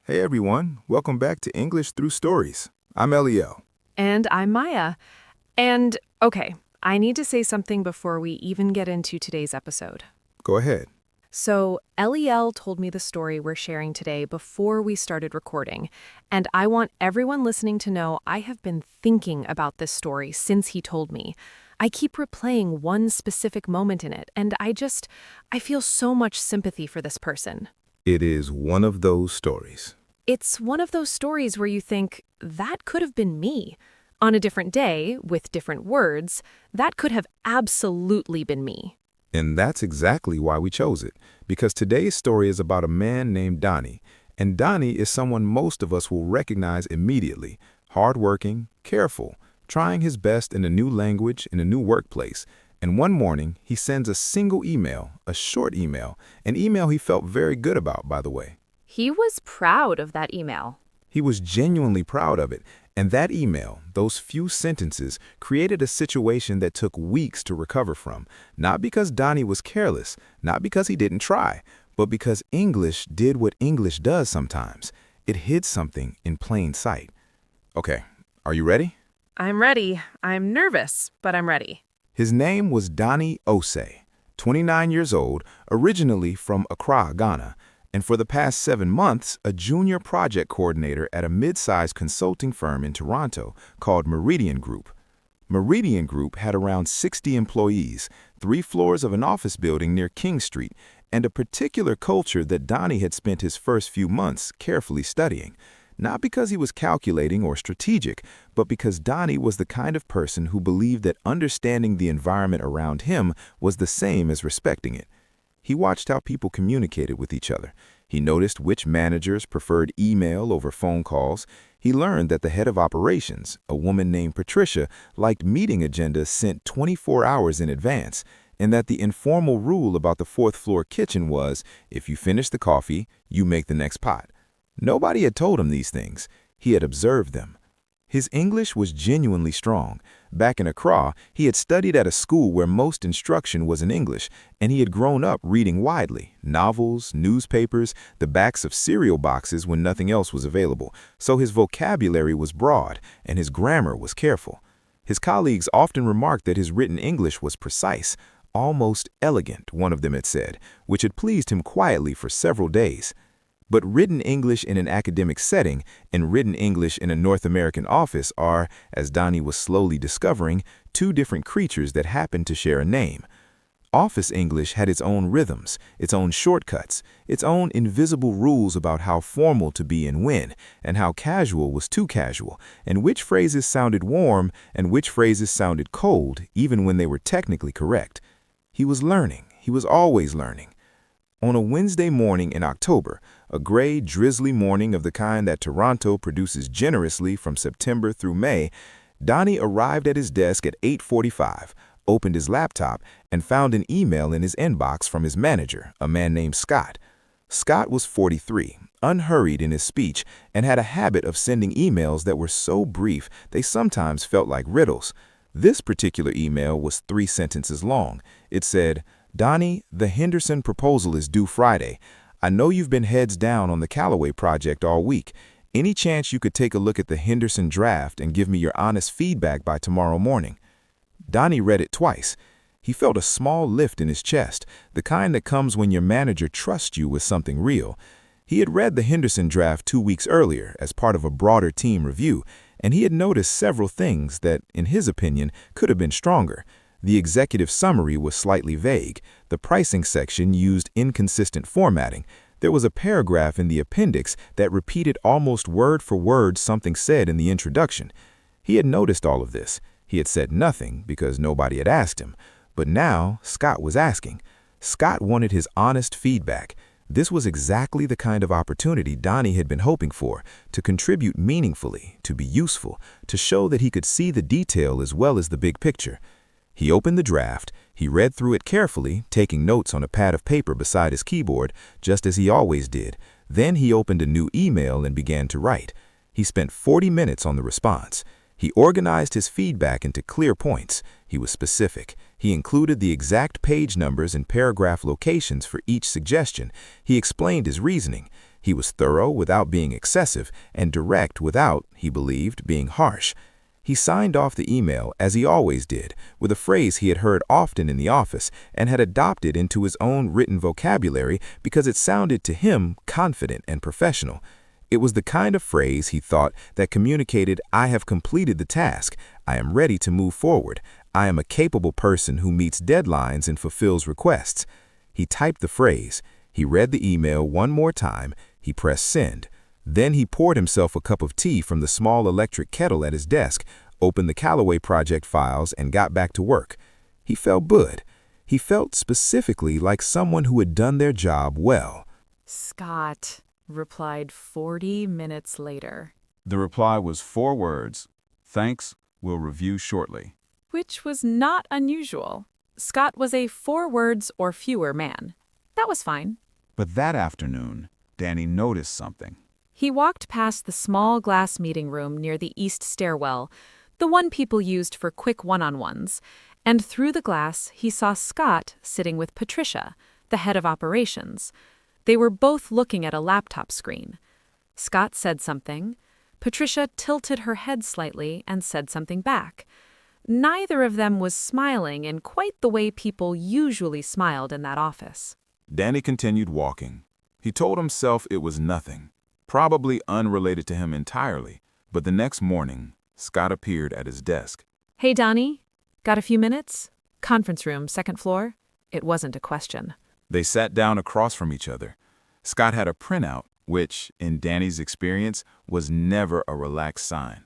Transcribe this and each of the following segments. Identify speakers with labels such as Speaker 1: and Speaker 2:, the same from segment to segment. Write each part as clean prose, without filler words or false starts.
Speaker 1: Hey everyone, welcome back to English Through Stories. I'm Eliel.
Speaker 2: And I'm Maya. And okay, I need to say something before we even get into today's episode.
Speaker 1: Go ahead.
Speaker 2: So, Eliel told me the story we're sharing today before we started recording, and I want everyone listening to know I have been thinking about this story since he told me. I keep replaying one specific moment in it, and I feel so much sympathy for this person.
Speaker 1: It is one of those stories.
Speaker 2: It's one of those stories where you think, that could have been me. On a different day, with different words, that could have absolutely been me.
Speaker 1: And that's exactly why we chose it, because today's story is about a man named Dani. And Dani is someone most of us will recognize immediately. Hardworking, careful, trying his best in a new language, in a new workplace. And one morning, he sends a single email, a short email, an email he felt very good about, by the way.
Speaker 3: He was proud of that email.
Speaker 1: He was genuinely proud of it, and that email, those few sentences, created a situation that took weeks to recover from, not because Dani was careless, not because he didn't try, but because English did what English does sometimes. It hid something in plain sight. Okay, are you ready?
Speaker 2: I'm ready. I'm nervous, but I'm ready.
Speaker 1: His name was Dani Osei, 29 years old, originally from Accra, Ghana, and for the past 7 months, a junior project coordinator at a mid-sized consulting firm in Toronto called Meridian Group. Meridian Group had around 60 employees, 3 floors of an office building near King Street, and a particular culture that Dani had spent his first few months carefully studying. Not because he was calculating or strategic, but because Dani was the kind of person who believed that understanding the environment around him was the same as respecting it. He watched how people communicated with each other. He noticed which managers preferred email over phone calls. He learned that the head of operations, a woman named Patricia, liked meeting agendas sent 24 hours in advance, and that the informal rule about the fourth floor kitchen was, if you finish the coffee, you make the next pot. Nobody had told him these things. He had observed them. His English was genuinely strong. Back in Accra, he had studied at a school where most instruction was in English, and he had grown up reading widely, novels, newspapers, the backs of cereal boxes when nothing else was available, so his vocabulary was broad, and his grammar was careful. His colleagues often remarked that his written English was precise, almost elegant, one of them had said, which had pleased him quietly for several days. But written English in an academic setting and written English in a North American office are, as Dani was slowly discovering, 2 different creatures that happen to share a name. Office English had its own rhythms, its own shortcuts, its own invisible rules about how formal to be and when, and how casual was too casual, and which phrases sounded warm and which phrases sounded cold, even when they were technically correct. He was learning. He was always learning. On a Wednesday morning in October, a gray, drizzly morning of the kind that Toronto produces generously from September through May, Dani arrived at his desk at 8:45, opened his laptop, and found an email in his inbox from his manager, a man named Scott. Scott was 43, unhurried in his speech, and had a habit of sending emails that were so brief they sometimes felt like riddles. This particular email was 3 sentences long. It said, "Dani, the Henderson proposal is due Friday. I know you've been heads down on the Callaway project all week. Any chance you could take a look at the Henderson draft and give me your honest feedback by tomorrow morning?" Dani read it twice. He felt a small lift in his chest, the kind that comes when your manager trusts you with something real. He had read the Henderson draft 2 weeks earlier as part of a broader team review, and he had noticed several things that, in his opinion, could have been stronger. The executive summary was slightly vague. The pricing section used inconsistent formatting. There was a paragraph in the appendix that repeated almost word for word something said in the introduction. He had noticed all of this. He had said nothing because nobody had asked him. But now Scott was asking. Scott wanted his honest feedback. This was exactly the kind of opportunity Dani had been hoping for, to contribute meaningfully, to be useful, to show that he could see the detail as well as the big picture. He opened the draft, he read through it carefully, taking notes on a pad of paper beside his keyboard, just as he always did. Then he opened a new email and began to write. He spent 40 minutes on the response. He organized his feedback into clear points. He was specific. He included the exact page numbers and paragraph locations for each suggestion. He explained his reasoning. He was thorough without being excessive and direct without, he believed, being harsh. He signed off the email, as he always did, with a phrase he had heard often in the office and had adopted into his own written vocabulary because it sounded to him confident and professional. It was the kind of phrase, he thought, that communicated, "I have completed the task. I am ready to move forward. I am a capable person who meets deadlines and fulfills requests." He typed the phrase. He read the email one more time. He pressed send. Then he poured himself a cup of tea from the small electric kettle at his desk, opened the Callaway project files, and got back to work. He felt good. He felt specifically like someone who had done their job well.
Speaker 2: Scott replied 40 minutes later.
Speaker 4: The reply was 4 words. "Thanks, we'll review shortly."
Speaker 2: Which was not unusual. Scott was a 4 words or fewer man. That was fine.
Speaker 4: But that afternoon, Dani noticed something.
Speaker 2: He walked past the small glass meeting room near the east stairwell, the one people used for quick one-on-ones, and through the glass he saw Scott sitting with Patricia, the head of operations. They were both looking at a laptop screen. Scott said something. Patricia tilted her head slightly and said something back. Neither of them was smiling in quite the way people usually smiled in that office.
Speaker 1: Dani continued walking. He told himself it was nothing, probably unrelated to him entirely, but the next morning, Scott appeared at his desk.
Speaker 2: "Hey, Dani, got a few minutes? Conference room, 2nd floor?" It wasn't a question.
Speaker 1: They sat down across from each other. Scott had a printout, which, in Dani's experience, was never a relaxed sign.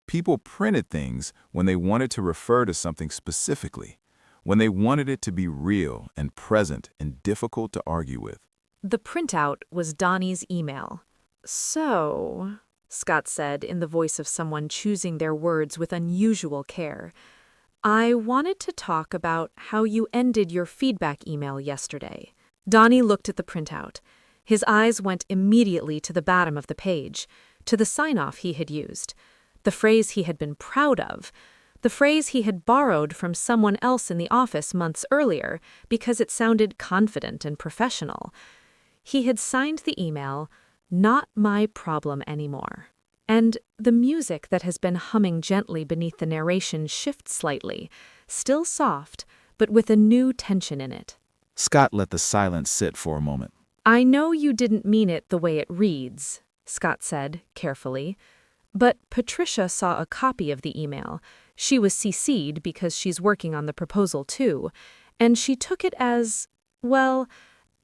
Speaker 1: People printed things when they wanted to refer to something specifically, when they wanted it to be real and present and difficult to argue with.
Speaker 2: The printout was Dani's email. "So," Scott said in the voice of someone choosing their words with unusual care, "I wanted to talk about how you ended your feedback email yesterday." Dani looked at the printout. His eyes went immediately to the bottom of the page, to the sign-off he had used, the phrase he had been proud of, the phrase he had borrowed from someone else in the office months earlier because it sounded confident and professional. He had signed the email, "Not my problem anymore." And the music that has been humming gently beneath the narration shifted slightly, still soft, but with a new tension in it.
Speaker 4: Scott let the silence sit for a moment.
Speaker 2: "I know you didn't mean it the way it reads," Scott said, carefully. "But Patricia saw a copy of the email. She was CC'd because she's working on the proposal too, and she took it as, well,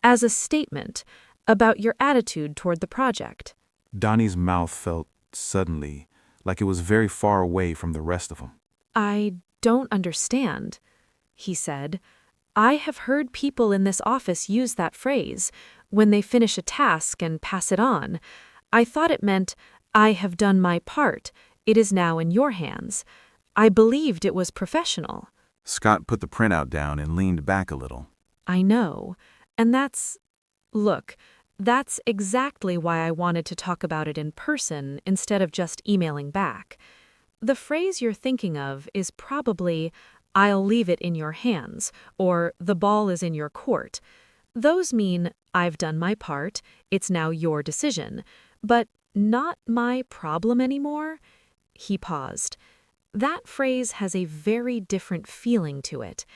Speaker 2: as a statement about your attitude toward the project."
Speaker 1: Dani's mouth felt suddenly like it was very far away from the rest of him.
Speaker 2: "I don't understand," he said. "I have heard people in this office use that phrase when they finish a task and pass it on. I thought it meant, 'I have done my part. It is now in your hands.' I believed it was professional."
Speaker 1: Scott put the printout down and leaned back a little.
Speaker 2: "I know. And look, that's exactly why I wanted to talk about it in person instead of just emailing back. The phrase you're thinking of is probably, 'I'll leave it in your hands,' or 'the ball is in your court.' Those mean, 'I've done my part, it's now your decision.' But 'not my problem anymore'?" He paused. That phrase has a very different feeling to it.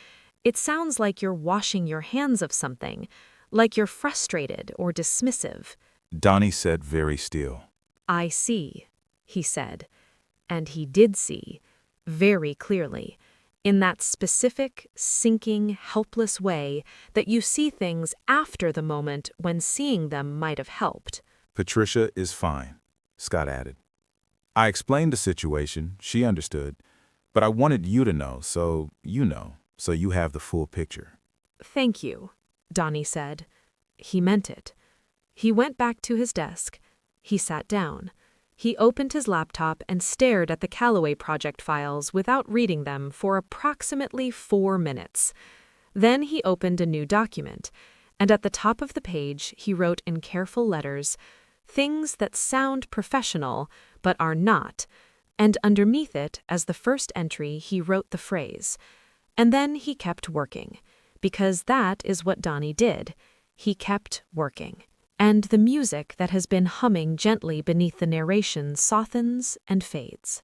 Speaker 2: It sounds like you're washing your hands of something, like you're frustrated or dismissive.
Speaker 1: Dani said very still.
Speaker 2: "I see," he said. And he did see, very clearly, in that specific, sinking, helpless way that you see things after the moment when seeing them might have helped.
Speaker 1: "Patricia is fine," Scott added. "I explained the situation, she understood, but I wanted you to know, so you have the full picture."
Speaker 2: "Thank you," Dani said. He meant it. He went back to his desk. He sat down. He opened his laptop and stared at the Callaway project files without reading them for approximately 4 minutes. Then he opened a new document, and at the top of the page he wrote in careful letters, "Things that sound professional but are not," and underneath it, as the first entry, he wrote the phrase. And then he kept working, because that is what Dani did. He kept working. and the music that has been humming gently beneath the narration softens and fades.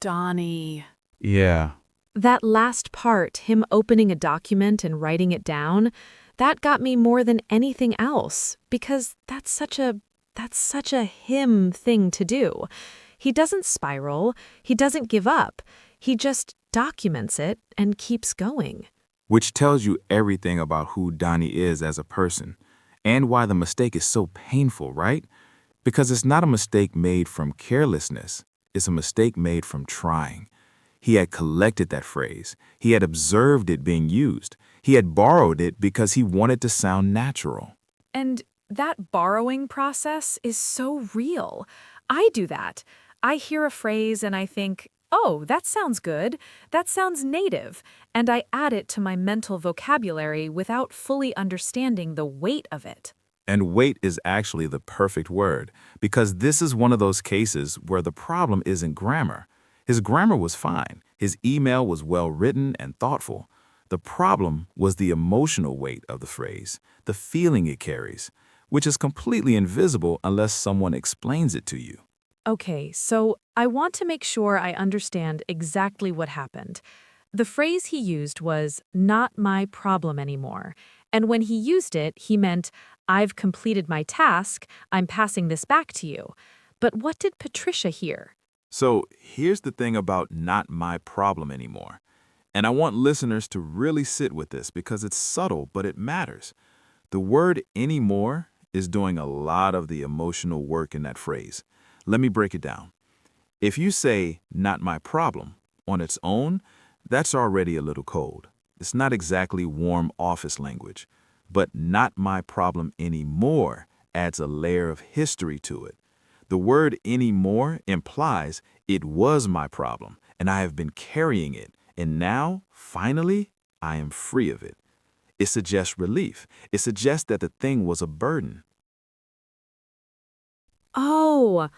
Speaker 5: Dani.
Speaker 4: Yeah.
Speaker 2: That last part, him opening a document and writing it down, that got me more than anything else, because that's such a him thing to do. He doesn't spiral, he doesn't give up, he just documents it and keeps going.
Speaker 1: Which tells you everything about who Dani is as a person, and why the mistake is so painful, right? Because it's not a mistake made from carelessness, it's a mistake made from trying. He had collected that phrase. He had observed it being used. He had borrowed it because he wanted to sound natural.
Speaker 2: And that borrowing process is so real. I do that. I hear a phrase and I think, oh, that sounds good. That sounds native. And I add it to my mental vocabulary without fully understanding the weight of it.
Speaker 1: And weight is actually the perfect word, because this is one of those cases where the problem isn't grammar. His grammar was fine. His email was well written and thoughtful. The problem was the emotional weight of the phrase, the feeling it carries, which is completely invisible unless someone explains it to you.
Speaker 2: Okay, so I want to make sure I understand exactly what happened. The phrase he used was, "not my problem anymore." And when he used it, he meant, "I've completed my task, I'm passing this back to you." But what did Patricia hear?
Speaker 1: So here's the thing about not my problem anymore. And I want listeners to really sit with this because it's subtle, but it matters. The word anymore is doing a lot of the emotional work in that phrase. Let me break it down. If you say, not my problem, on its own, that's already a little cold. It's not exactly warm office language. But not my problem anymore adds a layer of history to it. The word anymore implies it was my problem, and I have been carrying it, and now, finally, I am free of it. It suggests relief. It suggests that the thing was a burden.
Speaker 2: Oh,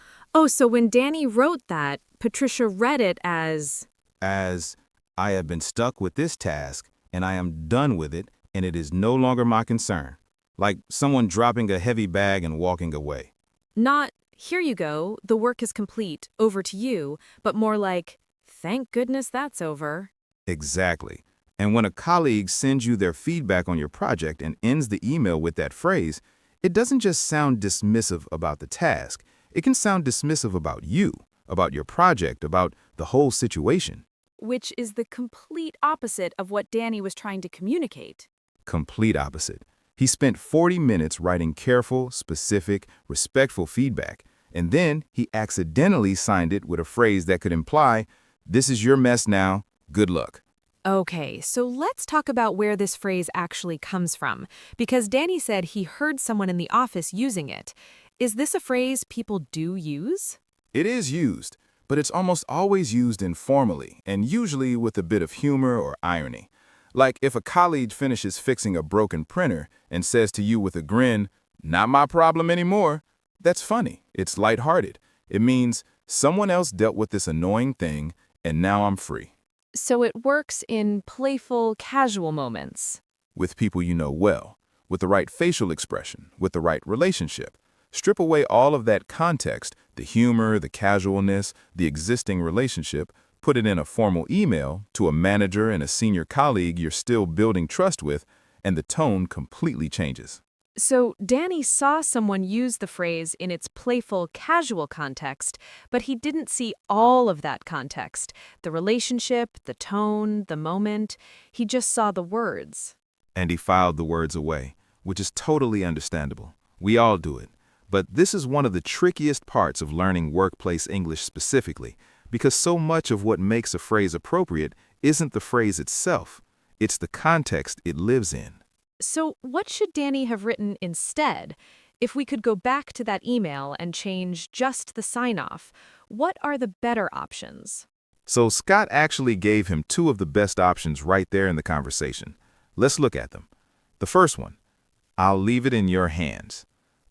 Speaker 2: so when Dani wrote that, Patricia read it as,
Speaker 1: As I have been stuck with this task, and I am done with it, and it is no longer my concern. Like someone dropping a heavy bag and walking away.
Speaker 2: not, "Here you go, the work is complete, over to you," but more like, "Thank goodness that's over."
Speaker 1: Exactly. And when a colleague sends you their feedback on your project and ends the email with that phrase, it doesn't just sound dismissive about the task. It can sound dismissive about you, about your project, about the whole situation.
Speaker 5: Which is the complete opposite of what Dani was trying to communicate.
Speaker 1: Complete opposite. He spent 40 minutes writing careful, specific, respectful feedback, and then he accidentally signed it with a phrase that could imply, "This is your mess now, good luck."
Speaker 2: Okay, so let's talk about where this phrase actually comes from, because Dani said he heard someone in the office using it. Is this a phrase people do use?
Speaker 1: It is used, but it's almost always used informally and usually with a bit of humor or irony. Like if a colleague finishes fixing a broken printer and says to you with a grin, "Not my problem anymore," that's funny. It's lighthearted. It means someone else dealt with this annoying thing and now I'm free.
Speaker 2: So it works in playful, casual moments.
Speaker 1: With people you know well, with the right facial expression, with the right relationship. Strip away all of that context, the humor, the casualness, the existing relationship, put it in a formal email to a manager and a senior colleague you're still building trust with, and the tone completely changes.
Speaker 2: So Dani saw someone use the phrase in its playful, casual context, but he didn't see all of that context, the relationship, the tone, the moment. He just saw the words.
Speaker 1: And he filed the words away, which is totally understandable. We all do it. But this is one of the trickiest parts of learning workplace English specifically, because so much of what makes a phrase appropriate isn't the phrase itself. It's the context it lives in.
Speaker 2: So what should Dani have written instead? If we could go back to that email and change just the sign-off, what are the better options?
Speaker 1: So Scott actually gave him two of the best options right there in the conversation. Let's look at them. The first one, "I'll leave it in your hands."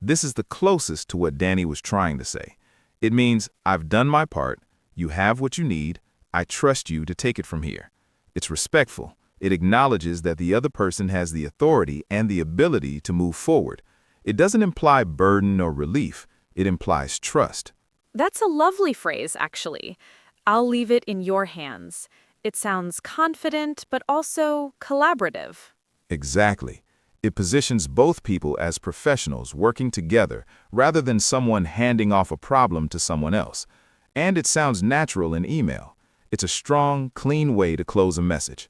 Speaker 1: This is the closest to what Dani was trying to say. It means, I've done my part, you have what you need, I trust you to take it from here. It's respectful. It acknowledges that the other person has the authority and the ability to move forward. It doesn't imply burden or relief. It implies trust.
Speaker 5: That's a lovely phrase, actually. I'll leave it in your hands. It sounds confident, but also collaborative.
Speaker 1: Exactly. It positions both people as professionals working together rather than someone handing off a problem to someone else. And it sounds natural in email. It's a strong, clean way to close a message.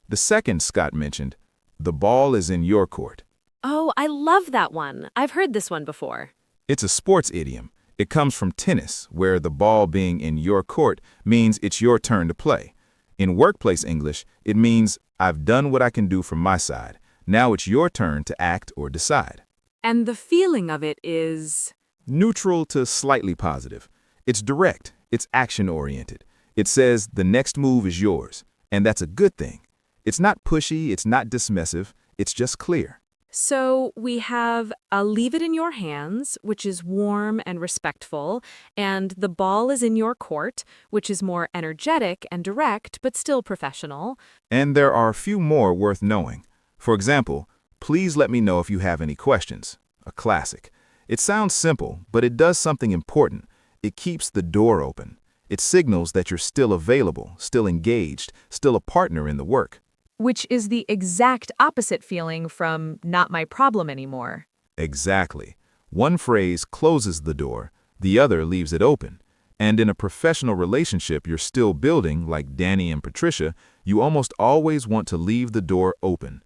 Speaker 1: The second Scott mentioned, the ball is in your court.
Speaker 2: Oh, I love that one. I've heard this one before.
Speaker 1: It's a sports idiom. It comes from tennis, where the ball being in your court means it's your turn to play. In workplace English, it means I've done what I can do from my side. Now it's your turn to act or decide.
Speaker 5: And the feeling of it is...
Speaker 1: Neutral to slightly positive. It's direct. It's action-oriented. It says the next move is yours, and that's a good thing. It's not pushy, it's not dismissive, it's just clear.
Speaker 5: So we have I'll leave it in your hands, which is warm and respectful, and the ball is in your court, which is more energetic and direct, but still professional.
Speaker 1: And there are a few more worth knowing. For example, please let me know if you have any questions. A classic. It sounds simple, but it does something important. It keeps the door open. It signals that you're still available, still engaged, still a partner in the work.
Speaker 5: Which is the exact opposite feeling from not my problem anymore.
Speaker 1: Exactly. One phrase closes the door, the other leaves it open. And in a professional relationship you're still building, like Dani and Patricia, you almost always want to leave the door open.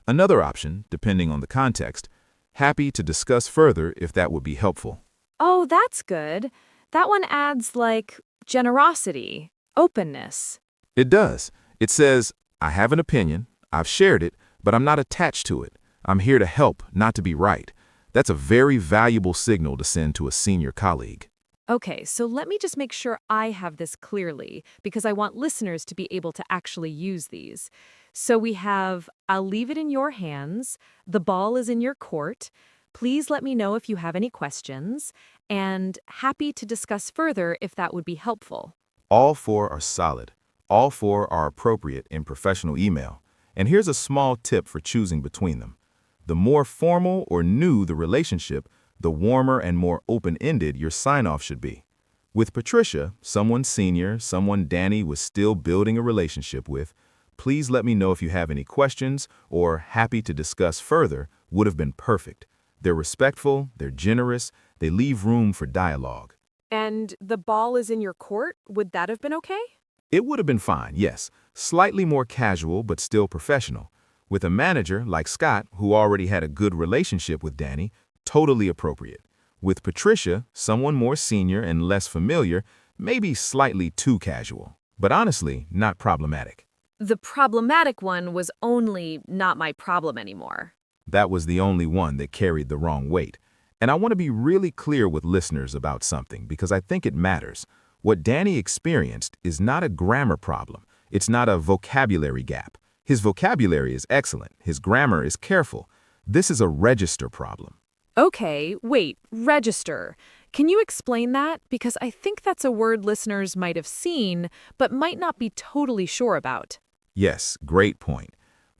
Speaker 1: Another option, depending on the context, happy to discuss further if that would be helpful.
Speaker 5: Oh, that's good. That one adds, like, generosity, openness.
Speaker 1: It does. It says, I have an opinion, I've shared it, but I'm not attached to it. I'm here to help, not to be right. That's a very valuable signal to send to a senior colleague.
Speaker 5: Okay, so let me just make sure I have this clearly, because I want listeners to be able to actually use these. So we have, I'll leave it in your hands, the ball is in your court, please let me know if you have any questions, and happy to discuss further if that would be helpful.
Speaker 1: All four are solid. All four are appropriate in professional email. And here's a small tip for choosing between them. The more formal or new the relationship, the warmer and more open-ended your sign-off should be. With Patricia, someone senior, someone Dani was still building a relationship with, please let me know if you have any questions or happy to discuss further would have been perfect. They're respectful, they're generous, they leave room for dialogue.
Speaker 5: And the ball is in your court, would that have been okay?
Speaker 1: It would have been fine, yes. Slightly more casual, but still professional. With a manager like Scott, who already had a good relationship with Dani, totally appropriate. With Patricia, someone more senior and less familiar, maybe slightly too casual. But honestly, not problematic.
Speaker 5: The problematic one was only not my problem anymore.
Speaker 1: That was the only one that carried the wrong weight. And I want to be really clear with listeners about something because I think it matters. What Dani experienced is not a grammar problem. It's not a vocabulary gap. His vocabulary is excellent. His grammar is careful. This is a register problem.
Speaker 5: Okay, wait, register. Can you explain that? Because I think that's a word listeners might have seen, but might not be totally sure about.
Speaker 1: Yes, great point.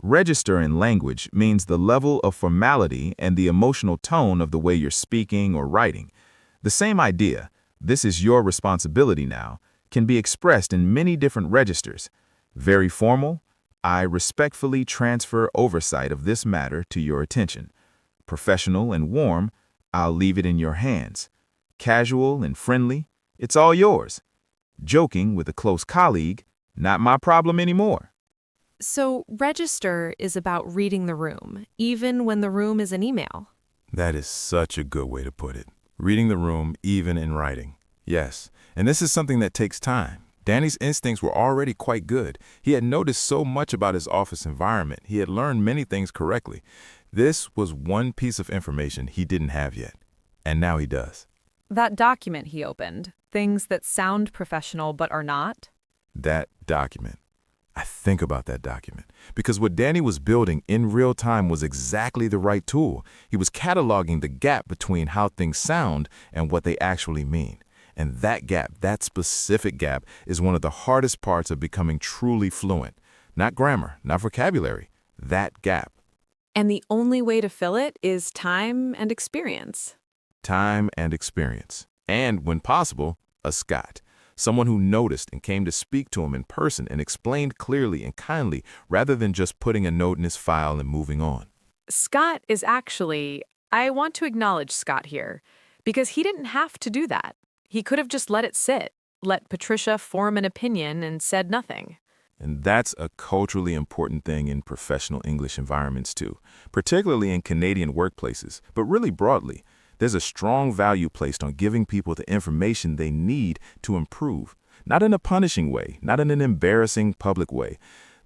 Speaker 1: Register in language means the level of formality and the emotional tone of the way you're speaking or writing. The same idea, this is your responsibility now, can be expressed in many different registers. Very formal, I respectfully transfer oversight of this matter to your attention. Professional and warm, I'll leave it in your hands. Casual and friendly, it's all yours. Joking with a close colleague, not my problem anymore.
Speaker 2: So, register is about reading the room, even when the room is an email.
Speaker 1: That is such a good way to put it. Reading the room, even in writing. Yes, and this is something that takes time. Dani's instincts were already quite good. He had noticed so much about his office environment. He had learned many things correctly. This was one piece of information he didn't have yet, and now he does.
Speaker 5: That document he opened, things that sound professional but are not.
Speaker 1: That document. I think about that document because what Dani was building in real time was exactly the right tool. He was cataloging the gap between how things sound and what they actually mean. And that gap, that specific gap, is one of the hardest parts of becoming truly fluent. Not grammar, not vocabulary, that gap.
Speaker 5: And the only way to fill it is time and experience.
Speaker 1: Time and experience. And, when possible, a Scot. Someone who noticed and came to speak to him in person and explained clearly and kindly rather than just putting a note in his file and moving on.
Speaker 5: Scott is actually, I want to acknowledge Scott here, because he didn't have to do that. He could have just let it sit, let Patricia form an opinion and said nothing.
Speaker 1: And that's a culturally important thing in professional English environments too, particularly in Canadian workplaces, but really broadly. There's a strong value placed on giving people the information they need to improve, not in a punishing way, not in an embarrassing public way.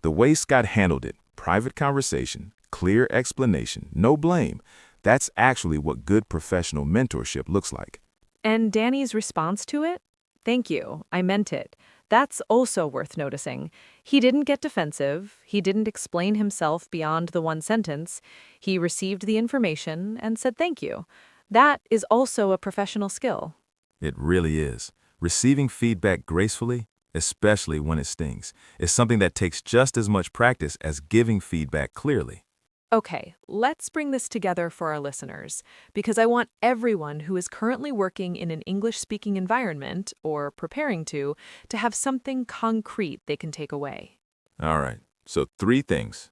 Speaker 1: The way Scott handled it, private conversation, clear explanation, no blame, that's actually what good professional mentorship looks like.
Speaker 5: And Dani's response to it? Thank you, I meant it. That's also worth noticing. He didn't get defensive. He didn't explain himself beyond the one sentence. He received the information and said thank you. That is also a professional skill.
Speaker 1: It really is. Receiving feedback gracefully, especially when it stings, is something that takes just as much practice as giving feedback clearly.
Speaker 5: Okay, let's bring this together for our listeners, because I want everyone who is currently working in an English-speaking environment, or preparing to have something concrete they can take away.
Speaker 1: All right, so 3 things.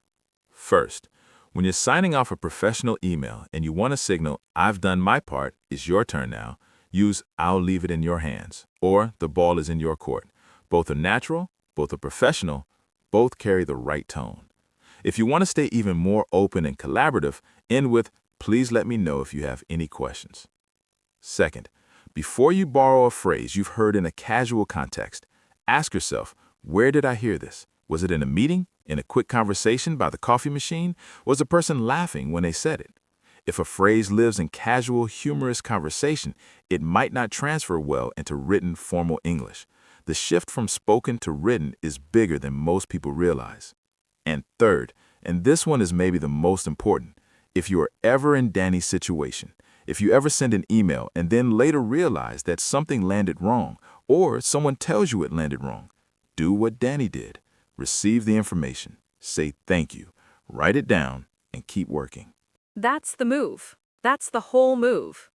Speaker 1: First, when you're signing off a professional email and you want to signal, I've done my part, it's your turn now, use I'll leave it in your hands, or the ball is in your court. Both are natural, both are professional, both carry the right tone. If you want to stay even more open and collaborative, end with, please let me know if you have any questions. Second, before you borrow a phrase you've heard in a casual context, ask yourself, where did I hear this? Was it in a meeting? In a quick conversation by the coffee machine? Was the person laughing when they said it? If a phrase lives in casual, humorous conversation, it might not transfer well into written, formal English. The shift from spoken to written is bigger than most people realize. And third, and this one is maybe the most important, if you are ever in Dani's situation, if you ever send an email and then later realize that something landed wrong, or someone tells you it landed wrong, do what Dani did. Receive the information, say thank you, write it down, and keep working.
Speaker 5: That's the move. That's the whole move.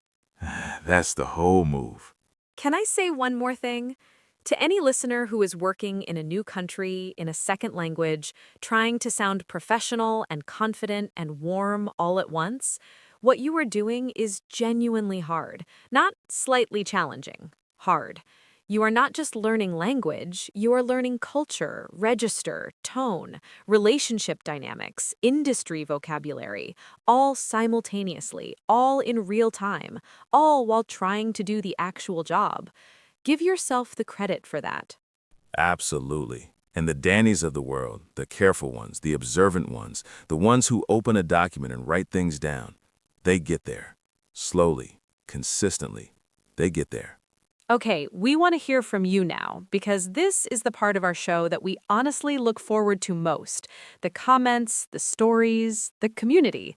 Speaker 1: That's the whole move.
Speaker 5: Can I say one more thing? To any listener who is working in a new country, in a second language, trying to sound professional and confident and warm all at once, what you are doing is genuinely hard, not slightly challenging, hard. You are not just learning language, you are learning culture, register, tone, relationship dynamics, industry vocabulary, all simultaneously, all in real time, all while trying to do the actual job. Give yourself the credit for that.
Speaker 1: Absolutely. And the Danis of the world, the careful ones, the observant ones, the ones who open a document and write things down, they get there. Slowly, consistently, they get there.
Speaker 5: Okay, we want to hear from you now, because this is the part of our show that we honestly look forward to most. The comments, the stories, the community.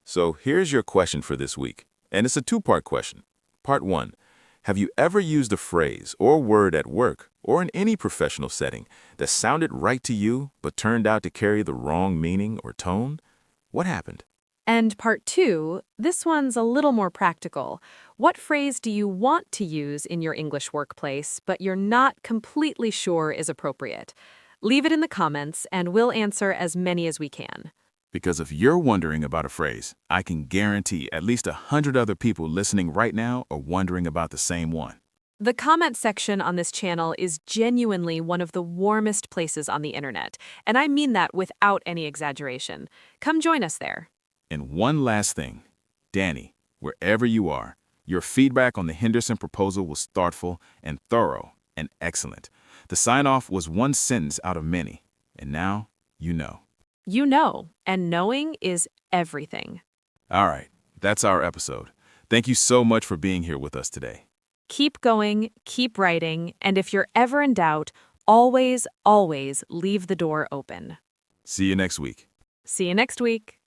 Speaker 1: So here's your question for this week. And it's a 2-part question. Part 1. Have you ever used a phrase or word at work or in any professional setting that sounded right to you but turned out to carry the wrong meaning or tone? What happened?
Speaker 5: And part 2, this one's a little more practical. What phrase do you want to use in your English workplace, but you're not completely sure is appropriate? Leave it in the comments, and we'll answer as many as we can.
Speaker 4: Because if you're wondering about a phrase, I can guarantee at least 100 other people listening right now are wondering about the same one.
Speaker 5: The comment section on this channel is genuinely one of the warmest places on the internet, and I mean that without any exaggeration. Come join us there.
Speaker 4: And one last thing, Dani, wherever you are, your feedback on the Henderson proposal was thoughtful and thorough and excellent. The sign-off was one sentence out of many, and now you know.
Speaker 5: You know, and knowing is everything.
Speaker 4: All right, that's our episode. Thank you so much for being here with us today.
Speaker 5: Keep going, keep writing, and if you're ever in doubt, always, always leave the door open.
Speaker 4: See you next week.
Speaker 5: See you next week.